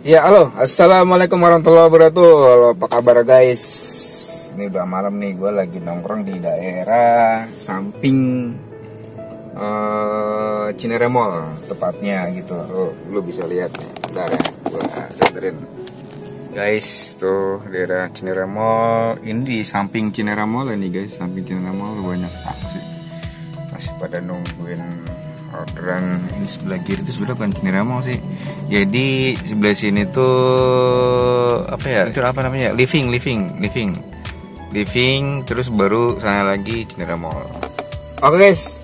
Ya, halo, assalamualaikum warahmatullahi wabarakatuh. Halo, apa kabar guys? Ini udah malam nih, gue lagi nongkrong di daerah samping Cinere Mall tepatnya gitu. Lu bisa lihat nih, bentar ya, gue gambarin. Guys, tuh daerah Cinere Mall. Ini di samping Cinere Mall ini guys, samping Cinere Mall banyak taksi. Masih pada nungguin orderan. Ini sebelah kiri itu sebenarnya bukan Cinere Mall sih. Jadi sebelah sini tuh apa ya? Itu apa namanya? Living. Terus baru sana lagi Cinere Mall. Oke guys,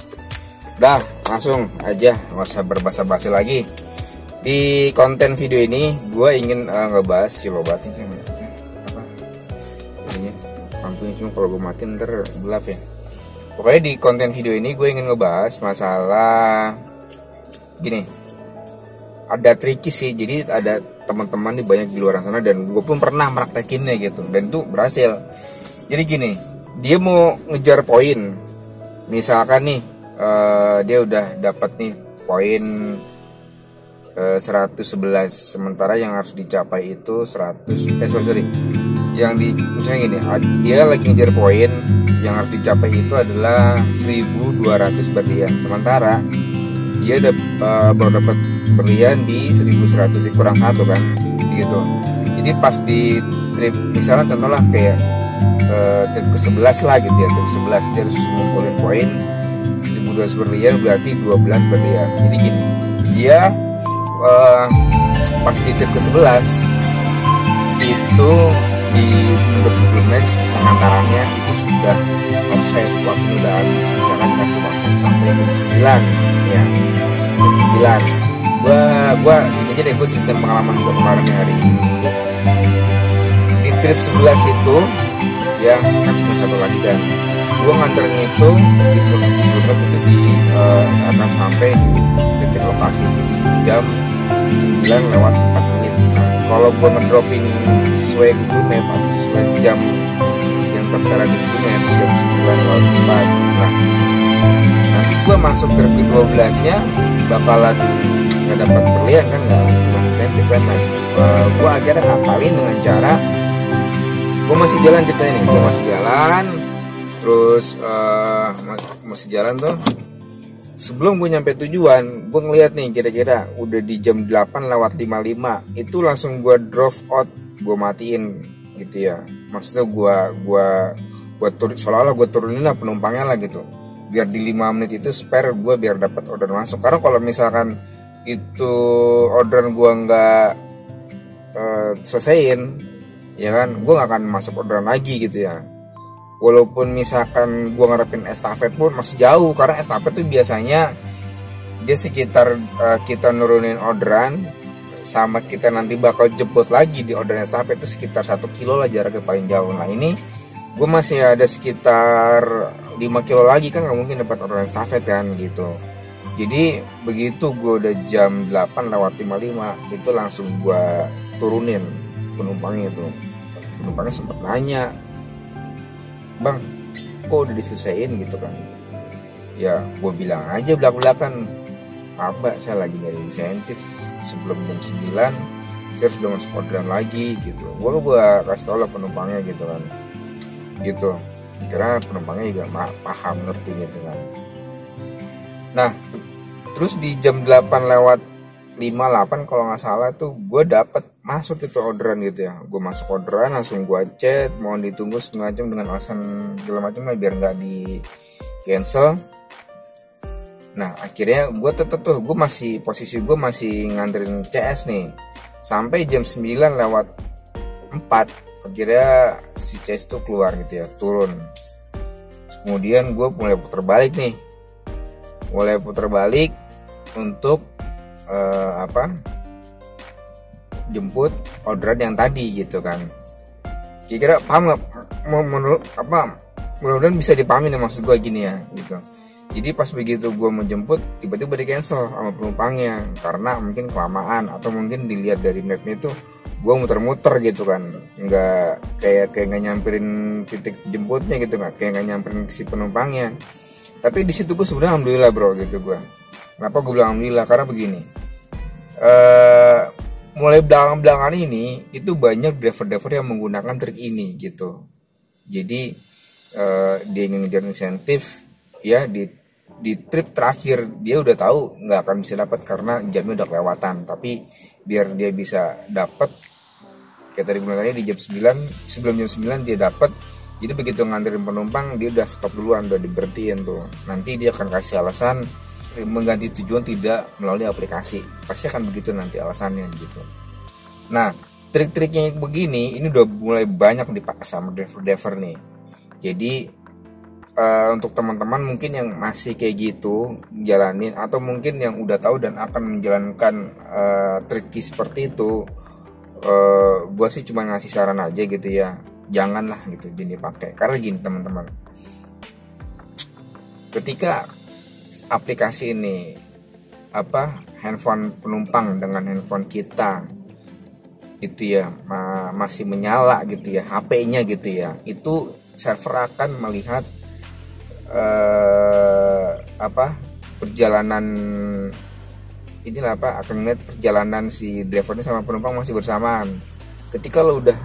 udah langsung aja, nggak usah berbasa-basi lagi. Di konten video ini gue ingin ngebahas silobat ini apa? Ini lampunya cuma kalau gue matiin ntar gelap ya. Pokoknya di konten video ini gue ingin ngebahas masalah gini. Ada tricky sih, jadi ada teman-teman nih banyak di luar sana dan gue pun pernah praktekinnya gitu dan itu berhasil. Jadi gini, dia mau ngejar poin. Misalkan nih dia udah dapat nih poin 111, sementara yang harus dicapai itu 100 sorry. Yang di misalnya gini, dia lagi ngejar poin yang harus dicapai itu adalah 1200 berlian, sementara dia baru dapat berlian di 1100, kurang satu kan gitu. Jadi pas di trip misalnya contohnya kayak trip ke-11 lah gitu ya, trip 11 dia harus ngumpulin poin 1200 berlian, berarti 12 berlian. Jadi gini, dia pas di trip ke-11 itu di Google Maps pengantarannya itu sudah offset, waktu udah habis, misalkan kasih waktu sampai jam 9 ya, jam 9. Gua gini aja deh, gue cerita pengalaman gue kemarin hari ini di trip 11 itu ya, kan satu lagi kan gue nganterin itu di Google Maps itu akan sampai di titik lokasi itu di jam 9 lewat 4 menit. Nah, kalau gue ngedropping sesuai Google Map atau sesuai jam yang tertera di Google Map jam 9 lewat 4, nah nanti gue masuk trip 12 nya bakalan gak dapat berlian kan, gak cuma insentif kan. Nah, gue akhirnya ngapalin dengan cara gue masih jalan ceritanya nih, gue masih jalan terus masih jalan tuh. Sebelum gue nyampe tujuan, gue ngeliat nih kira-kira udah di jam 8 lewat 55. Itu langsung gue drop out, gue matiin gitu ya. Maksudnya gue turun, seolah-olah gue turunin lah penumpangnya lah gitu. Biar di 5 menit itu spare gue biar dapat order masuk. Karena kalau misalkan itu orderan gue nggak selesaiin, ya kan, gue nggak akan masuk orderan lagi gitu ya. Walaupun misalkan gue ngarepin estafet pun masih jauh, karena estafet tuh biasanya dia sekitar kita nurunin orderan sama kita nanti bakal jemput lagi di orderan estafet itu sekitar 1 kilo lah jaraknya paling jauh. Nah ini gue masih ada sekitar 5 kilo lagi kan, gak mungkin dapat orderan estafet kan gitu. Jadi begitu gue udah jam 8 lewat 55 itu langsung gue turunin penumpangnya itu. Penumpangnya sempat nanya, "Bang, kok udah diselesain gitu kan?" Ya gue bilang aja belak-belakan, "Apa, saya lagi nyari insentif, sebelum jam 9 saya sudah masuk orderan lagi gitu." Gue kasih tau lah penumpangnya gitu kan, gitu. Karena penumpangnya juga paham, ngerti gitu kan. Nah terus di jam 8 lewat 58 kalau nggak salah tuh gue dapet masuk itu orderan gitu ya. Gue masuk orderan, langsung gue chat mohon ditunggu setengah jam dengan alasan segala macam lah biar nggak di cancel. Nah akhirnya gue tetep tuh, gue masih posisi gue masih nganterin CS nih sampai jam 9 lewat 4. Akhirnya si CS tuh keluar gitu ya, turun. Kemudian gue mulai putar balik untuk jemput orderan yang tadi gitu kan. Kira-kira paham nggak? Mudah-mudahan bisa dipahami nih maksud gue gini ya gitu. Jadi pas begitu gue mau jemput, tiba-tiba di cancel sama penumpangnya karena mungkin kelamaan atau mungkin dilihat dari mapnya itu gue muter-muter gitu kan, nggak kayak nggak nyamperin titik jemputnya gitu, kayak nggak nyamperin si penumpangnya. Tapi di situ gue sebenarnya alhamdulillah bro gitu gue. Kenapa gue bilang alhamdulillah? Karena begini, mulai belakangan ini itu banyak driver-driver yang menggunakan trik ini gitu. Jadi dia ingin ngejar insentif ya, di trip terakhir dia udah tahu nggak akan bisa dapat karena jamnya udah kelewatan, tapi biar dia bisa dapat kayak tadi gue di jam 9, sebelum jam 9 dia dapat. Jadi begitu nganterin penumpang dia udah stop duluan, udah diberhentiin tuh. Nanti dia akan kasih alasan mengganti tujuan tidak melalui aplikasi, pasti akan begitu nanti alasannya gitu. Nah, trik-triknya begini ini udah mulai banyak dipakai sama driver-driver nih. Jadi untuk teman-teman mungkin yang masih kayak gitu jalanin, atau mungkin yang udah tahu dan akan menjalankan triki seperti itu, gue sih cuma ngasih saran aja gitu ya, janganlah gitu jadi pakai. Karena gini teman-teman, ketika aplikasi ini handphone penumpang dengan handphone kita itu ya masih menyala gitu ya, HP-nya gitu ya, itu server akan melihat perjalanan inilah akan melihat perjalanan si drivernya sama penumpang masih bersamaan. Ketika lo udah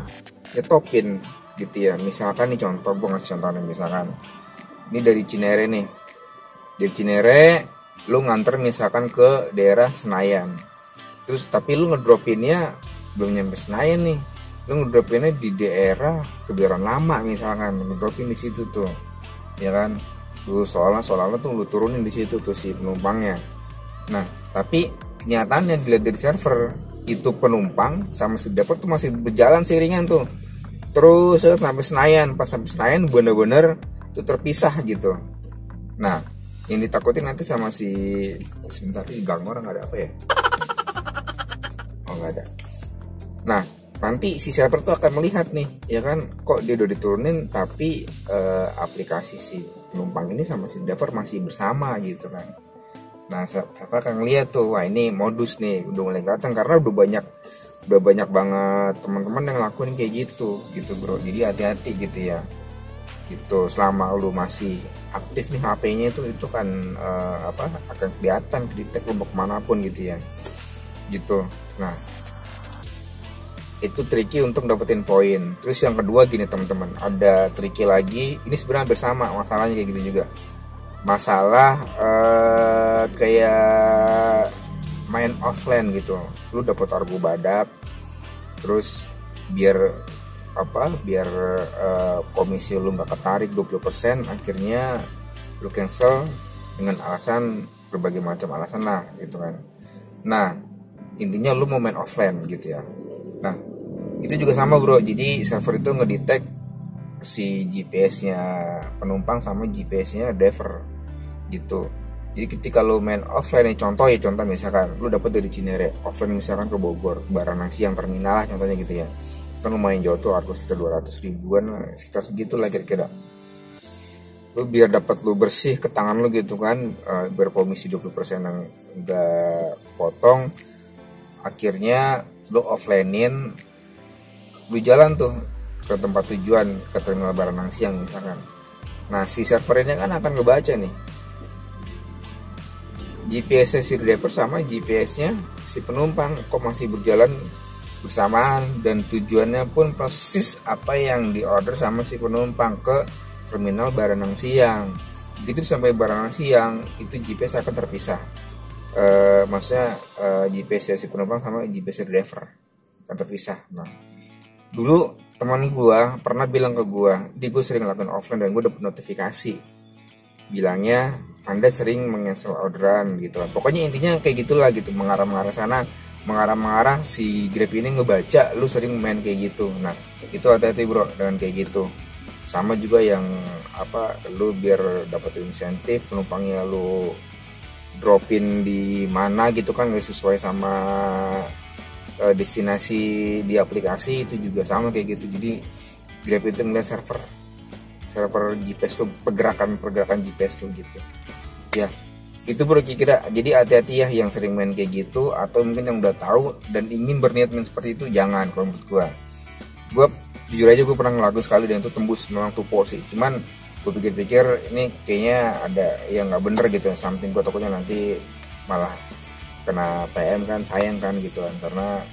nyetopin gitu ya, misalkan nih contoh, gue ngasih contohnya, misalkan ini dari Cinere nih, dari Cinere lu nganter misalkan ke daerah Senayan, terus tapi lu ngedropinnya belum nyampe Senayan nih, lu ngedropinnya di daerah Kebayoran Lama misalkan, ngedropin di situ tuh ya kan, lu soalnya tuh lu turunin di situ tuh si penumpangnya. Nah tapi kenyataannya dilihat dari server itu penumpang sama si driver tuh masih berjalan seiringan tuh terus sampai Senayan. Pas sampai Senayan bener-bener tuh terpisah gitu. Nah yang ditakutin nanti sama si, sebentar ini gang orang ada apa ya, oh nggak ada. Nah nanti si server tuh akan melihat nih ya kan, kok dia udah diturunin tapi aplikasi si penumpang ini sama si driver masih bersama gitu kan. Nah server akan ngeliat tuh, wah ini modus nih udah mulai kelihatan, karena udah banyak banget teman-teman yang lakuin kayak gitu bro. Jadi hati-hati gitu ya gitu, selama lu masih aktif nih HP-nya itu kan akan kelihatan detect lu mau kemanapun gitu ya gitu. Nah itu tricky untuk dapetin poin. Terus yang kedua gini teman-teman, ada tricky lagi, ini sebenarnya bersama masalahnya kayak gitu juga, masalah kayak main offline gitu. Lu dapet argo badak, terus biar komisi lu nggak ketarik 20%, akhirnya lu cancel dengan alasan berbagai macam alasan lah gitu kan. Nah intinya lu mau main offline gitu ya. Nah itu juga sama bro, jadi server itu ngedetect si GPS-nya penumpang sama GPS-nya driver gitu. Jadi ketika lu main offline nih, contoh misalkan lu dapat dari Cinere offline misalkan ke Bogor, Baranang Siang terminal lah contohnya gitu ya, kan lumayan jauh tuh, harga sekitar 200 ribuan, sekitar segitu lah kira-kira. Lu biar dapat lu bersih ke tangan lu gitu kan, berkomisi 20% yang enggak potong, akhirnya lu offline-in, lu jalan tuh ke tempat tujuan, ke terminal Baranang Siang misalkan. Nah si servernya kan akan ngebaca nih GPS-nya si driver sama GPS-nya si penumpang kok masih berjalan bersamaan, dan tujuannya pun persis apa yang diorder sama si penumpang ke terminal Baranang Siang. Begitu sampai Baranang Siang itu GPS akan terpisah, maksudnya GPS si penumpang sama GPS driver akan terpisah. Nah dulu teman gue pernah bilang ke gue, gue sering lakukan offline dan gue dapet notifikasi bilangnya Anda sering mencancel orderan gitu lah. Pokoknya intinya kayak gitulah gitu, mengarah-mengarah sana, mengarah-mengarah si Grab ini ngebaca lu sering main kayak gitu. Nah itu hati-hati bro dengan kayak gitu. Sama juga yang lu biar dapetin insentif penumpangnya lu dropin di mana gitu kan gak sesuai sama destinasi di aplikasi, itu juga sama kayak gitu. Jadi Grab itu ngeliat server GPS lu, pergerakan GPS lu gitu ya. Itu bro kira-kira. Jadi hati-hati ya yang sering main kayak gitu, atau mungkin yang udah tahu dan ingin berniat main seperti itu, jangan. Kalau menurut gue jujur aja gue pernah ngelakuin sekali dan itu tembus, memang tupo sih. Cuman gue pikir-pikir ini kayaknya ada yang nggak bener gitu, something. Gue takutnya nanti malah kena PM kan, sayang kan gitu kan, karena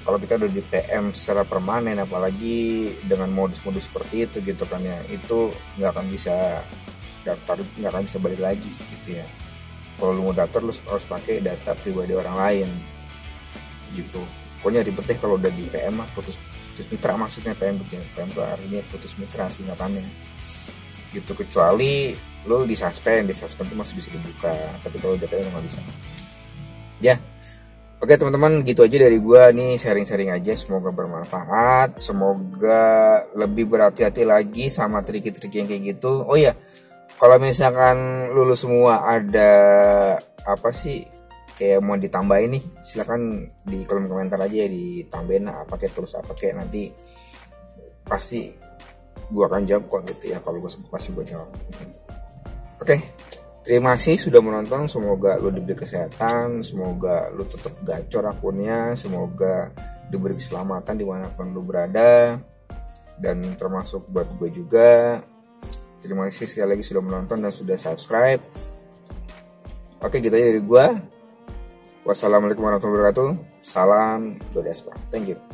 kalau kita udah di PM secara permanen, apalagi dengan modus-modus seperti itu gitu kan ya, itu nggak akan bisa daftar, nggak akan bisa balik lagi gitu ya. Kalau lu mau daftar lu harus pakai data pribadi orang lain gitu. Pokoknya ribet deh kalau udah di PM mah, putus mitra maksudnya. PM itu artinya putus mitra singkatannya gitu. Kecuali lu disuspend itu masih bisa dibuka, tapi kalau udah PM nggak bisa ya. Oke teman-teman, gitu aja dari gua nih, sharing-sharing aja, semoga bermanfaat, semoga lebih berhati-hati lagi sama trik-trik yang kayak gitu. Oh ya, kalau misalkan lulus semua ada apa sih kayak mau ditambahin nih, silakan di kolom komentar aja ya, ditambahin apa kayak terus apa kayak, nanti pasti gua akan jawab kok gitu ya, kalau gua pasti gua jawab. Oke, terima kasih sudah menonton, semoga lu diberi kesehatan, semoga lu tetap gacor akunnya, semoga diberi keselamatan dimanapun lu berada, dan termasuk buat gue juga. Terima kasih sekali lagi sudah menonton dan sudah subscribe. Oke, gitu aja dari gue. Wassalamualaikum warahmatullahi wabarakatuh. Salam Godespa. Thank you.